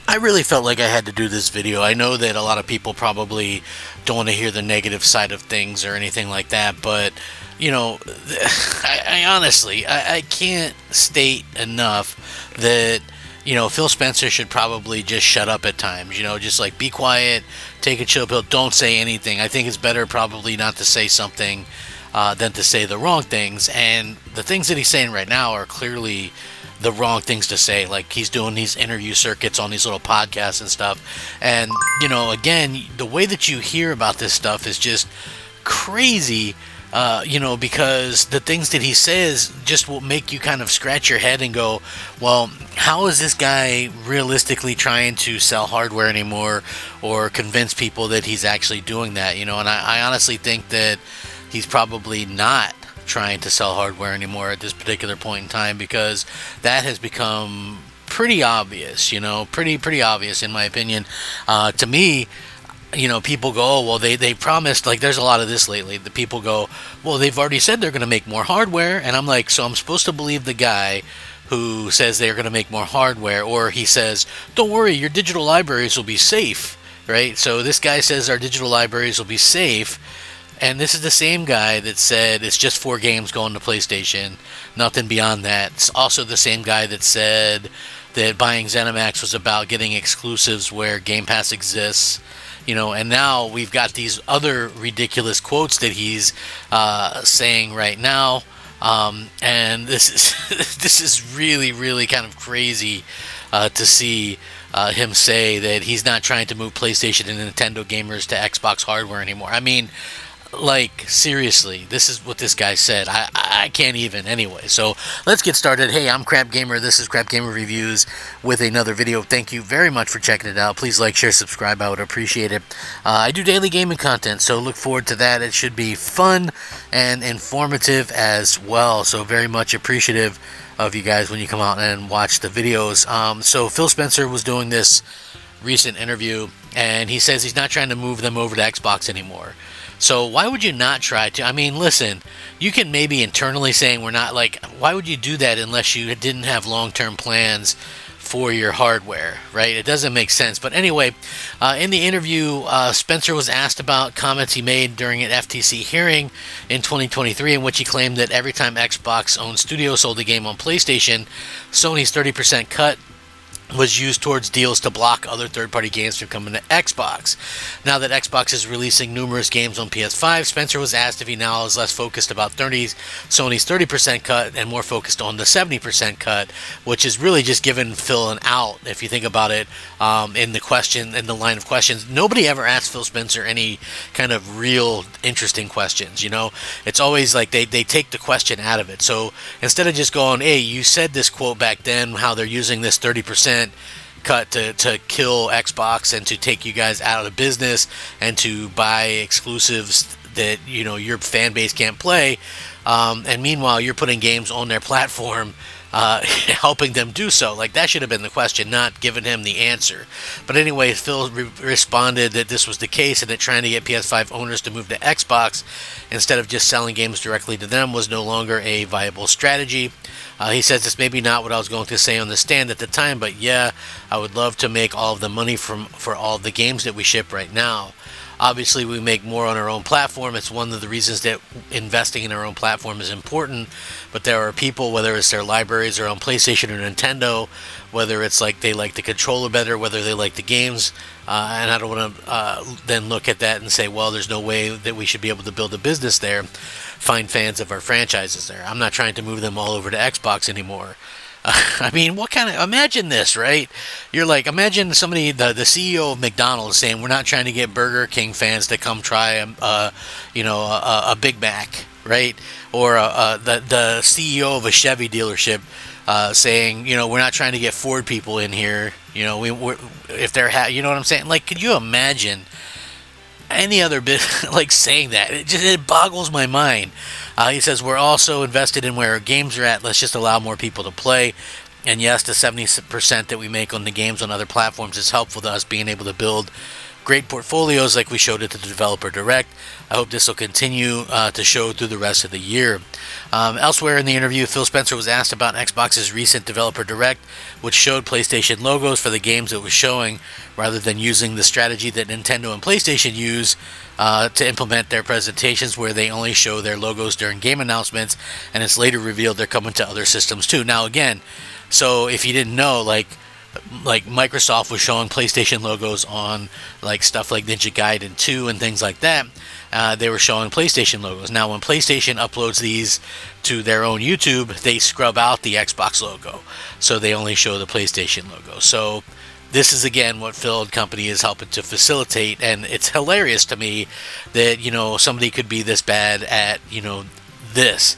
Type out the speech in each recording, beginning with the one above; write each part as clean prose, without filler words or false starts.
I really felt like I had to do this video. I know that a lot of people probably don't want to hear the negative side of things or anything like that, but you know, I honestly, I can't state enough that Phil Spencer should probably just shut up at times. Just like be quiet, take a chill pill, don't say anything. I think it's better probably not to say something than to say the wrong things. And the things that he's saying right now are clearly the wrong things to say. Like he's doing these interview circuits on these little podcasts and stuff. And, again, the way that you hear about this stuff is just crazy. Because the things that he says just will make you kind of scratch your head and go, well, how is this guy realistically trying to sell hardware anymore or convince people that he's actually doing that? And I honestly think that he's probably not trying to sell hardware anymore at this particular point in time, because that has become pretty obvious, pretty obvious in my opinion. To me, people go, oh, well, they promised, like, there's a lot of this lately. The people go, well, they've already said they're going to make more hardware. And I'm like, so I'm supposed to believe the guy who says they're going to make more hardware, or he says, don't worry, your digital libraries will be safe, right? So this guy says our digital libraries will be safe. And this is the same guy that said it's just 4 games going to PlayStation, nothing beyond that. It's also the same guy that said that buying ZeniMax was about getting exclusives where Game Pass exists. And now we've got these other ridiculous quotes that he's saying right now, and this is this is really, really kind of crazy to see him say that he's not trying to move PlayStation and Nintendo gamers to Xbox hardware anymore. I mean, like, seriously, this is what this guy said. I can't even anyway. So let's get started. Hey, I'm Crap Gamer. This is Crap Gamer Reviews with another video. Thank you very much for checking it out. Please like, share, subscribe. I would appreciate it. I do daily gaming content, so look forward to that. It should be fun and informative as well. So very much appreciative of you guys when you come out and watch the videos. So Phil Spencer was doing this recent interview, and he says he's not trying to move them over to Xbox anymore. So why would you not try to? I mean, listen, you can maybe internally saying we're not, like, why would you do that unless you didn't have long-term plans for your hardware, right? It doesn't make sense. But anyway, in the interview, Spencer was asked about comments he made during an FTC hearing in 2023, in which he claimed that every time Xbox-owned studio sold a game on PlayStation, Sony's 30% cut was used towards deals to block other third-party games from coming to Xbox. Now that Xbox is releasing numerous games on PS5, Spencer was asked if he now is less focused about Sony's 30% cut and more focused on the 70% cut, which is really just giving Phil an out, if you think about it, in the line of questions. Nobody ever asked Phil Spencer any kind of real interesting questions, It's always like they take the question out of it. So instead of just going, hey, you said this quote back then, how they're using this 30% cut to kill Xbox and to take you guys out of business and to buy exclusives that your fan base can't play, and meanwhile you're putting games on their platform, helping them do so. Like, that should have been the question, not giving him the answer. But anyway, Phil responded that this was the case, and that trying to get PS5 owners to move to Xbox instead of just selling games directly to them was no longer a viable strategy. He says this may be not what I was going to say on the stand at the time, but yeah, I would love to make all of the money for all of the games that we ship right now. Obviously, we make more on our own platform. It's one of the reasons that investing in our own platform is important. But there are people, whether it's their libraries or on PlayStation or Nintendo, whether it's like they like the controller better, whether they like the games, and I don't want to then look at that and say, well, there's no way that we should be able to build a business there, find fans of our franchises there. I'm not trying to move them all over to Xbox anymore. I mean, imagine this, right? You're like, imagine somebody, the CEO of McDonald's saying, we're not trying to get Burger King fans to come try a Big Mac, right? Or the CEO of a Chevy dealership saying, we're not trying to get Ford people in here, if they're, you know what I'm saying? Like, could you imagine any other bit like saying that? It boggles my mind. He says, we're also invested in where our games are at. Let's just allow more people to play. And yes, the 70% that we make on the games on other platforms is helpful to us being able to build great portfolios like we showed at the Developer Direct. I hope this will continue to show through the rest of the year. Elsewhere in the interview, Phil Spencer was asked about Xbox's recent Developer Direct, which showed PlayStation logos for the games it was showing, rather than using the strategy that Nintendo and PlayStation use to implement their presentations, where they only show their logos during game announcements, and it's later revealed they're coming to other systems too. Now again, so if you didn't know, like Microsoft was showing PlayStation logos on like stuff like Ninja Gaiden 2 and things like that. They were showing PlayStation logos. Now when PlayStation uploads these to their own YouTube, they scrub out the Xbox logo, so they only show the PlayStation logo. So this is again what Phil and company is helping to facilitate, and it's hilarious to me that somebody could be this bad at this.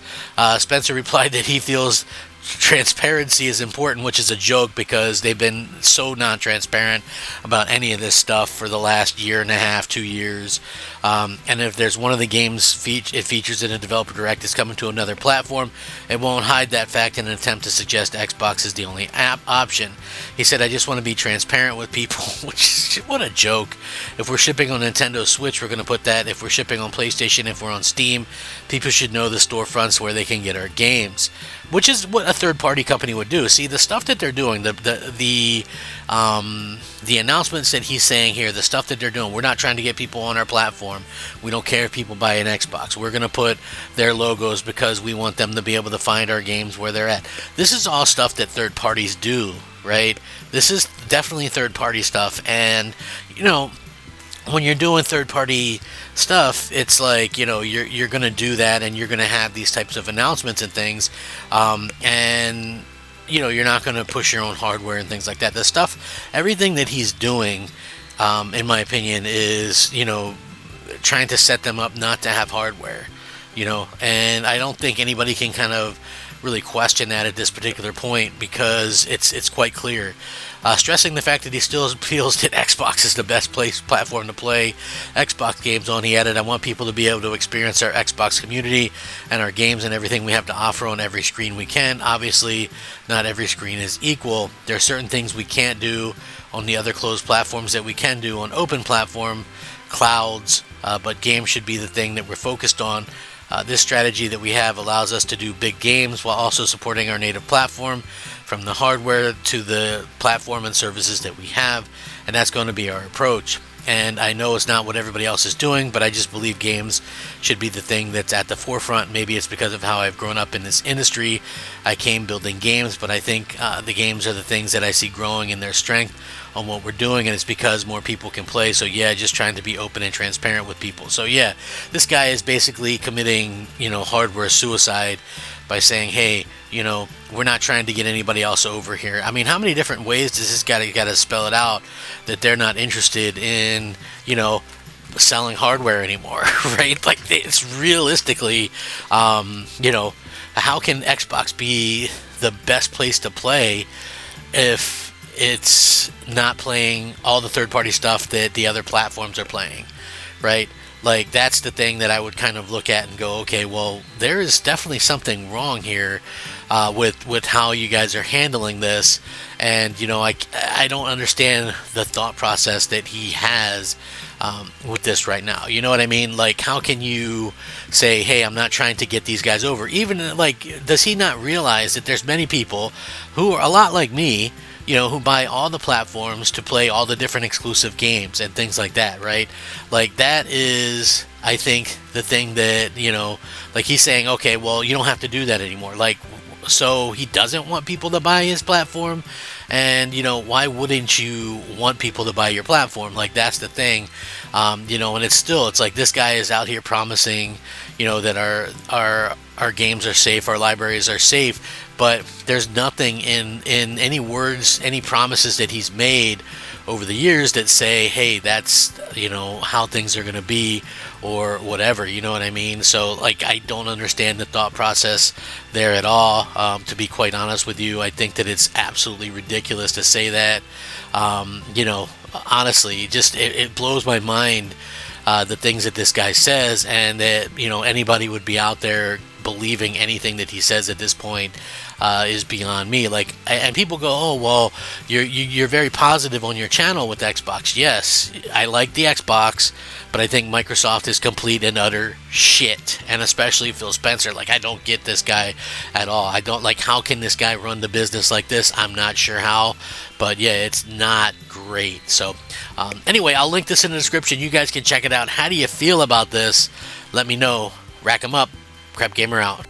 Spencer replied that he feels transparency is important, which is a joke because they've been so non-transparent about any of this stuff for the last year and a half, 2 years. And if there's one of the games it features in a Developer Direct is coming to another platform, it won't hide that fact in an attempt to suggest Xbox is the only option. He said, I just want to be transparent with people, which is, what a joke. If we're shipping on Nintendo Switch, we're going to put that. If we're shipping on PlayStation, if we're on Steam, people should know the storefronts where they can get our games, which is what a third-party company would do. See, the stuff that they're doing, the announcements that he's saying here, the stuff that they're doing, we're not trying to get people on our platform. We don't care if people buy an Xbox. We're going to put their logos because we want them to be able to find our games where they're at. This is all stuff that third parties do, right? This is definitely third-party stuff, and, when you're doing third-party stuff, it's like, you're going to do that, and you're going to have these types of announcements and things, and you're not going to push your own hardware and things like that. The stuff, everything that he's doing, in my opinion, is trying to set them up not to have hardware, and I don't think anybody can kind of really question that at this particular point, because it's quite clear. Stressing the fact that he still feels that Xbox is the best platform to play Xbox games on, he added, I want people to be able to experience our Xbox community and our games and everything we have to offer on every screen we can. Obviously, not every screen is equal. There are certain things we can't do on the other closed platforms that we can do on open platform clouds, but games should be the thing that we're focused on. This strategy that we have allows us to do big games while also supporting our native platform, from the hardware to the platform and services that we have, and that's going to be our approach. And I know it's not what everybody else is doing, but I just believe games should be the thing that's at the forefront. Maybe it's because of how I've grown up in this industry. I came building games, but I think the games are the things that I see growing in their strength on what we're doing, and it's because more people can play. So yeah, just trying to be open and transparent with people. So yeah, this guy is basically committing, hardware suicide by saying, hey, we're not trying to get anybody else over here. I mean, how many different ways does this guy got to spell it out that they're not interested in, selling hardware anymore, right? Like, it's realistically, how can Xbox be the best place to play if it's not playing all the third-party stuff that the other platforms are playing, right? Like, that's the thing that I would kind of look at and go, okay, well, there is definitely something wrong here with how you guys are handling this. And, I don't understand the thought process that he has with this right now. You know what I mean? Like, how can you say, hey, I'm not trying to get these guys over? Even, like, does he not realize that there's many people who are a lot like me, who buy all the platforms to play all the different exclusive games and things like that, right? Like, that is, I think, the thing that, like, he's saying, okay, well, you don't have to do that anymore. Like, so he doesn't want people to buy his platform, and, why wouldn't you want people to buy your platform? Like, that's the thing, and it's like this guy is out here promising, that our games are safe, our libraries are safe, but there's nothing in any words, any promises that he's made over the years that say, hey, that's, how things are going to be, or whatever, you know what I mean? So, like, I don't understand the thought process there at all, to be quite honest with you. I think that it's absolutely ridiculous to say that. Honestly, just it blows my mind, the things that this guy says, and that, anybody would be out there believing anything that he says at this point is beyond me. Like, and people go, "Oh, well, you're very positive on your channel with Xbox." Yes, I like the Xbox, but I think Microsoft is complete and utter shit, and especially Phil Spencer. Like, I don't get this guy at all. I don't like, how can this guy run the business like this? I'm not sure how, but yeah, it's not great. So anyway, I'll link this in the description. You guys can check it out. How do you feel about this? Let me know. Rack 'em up. Crap Gamer out.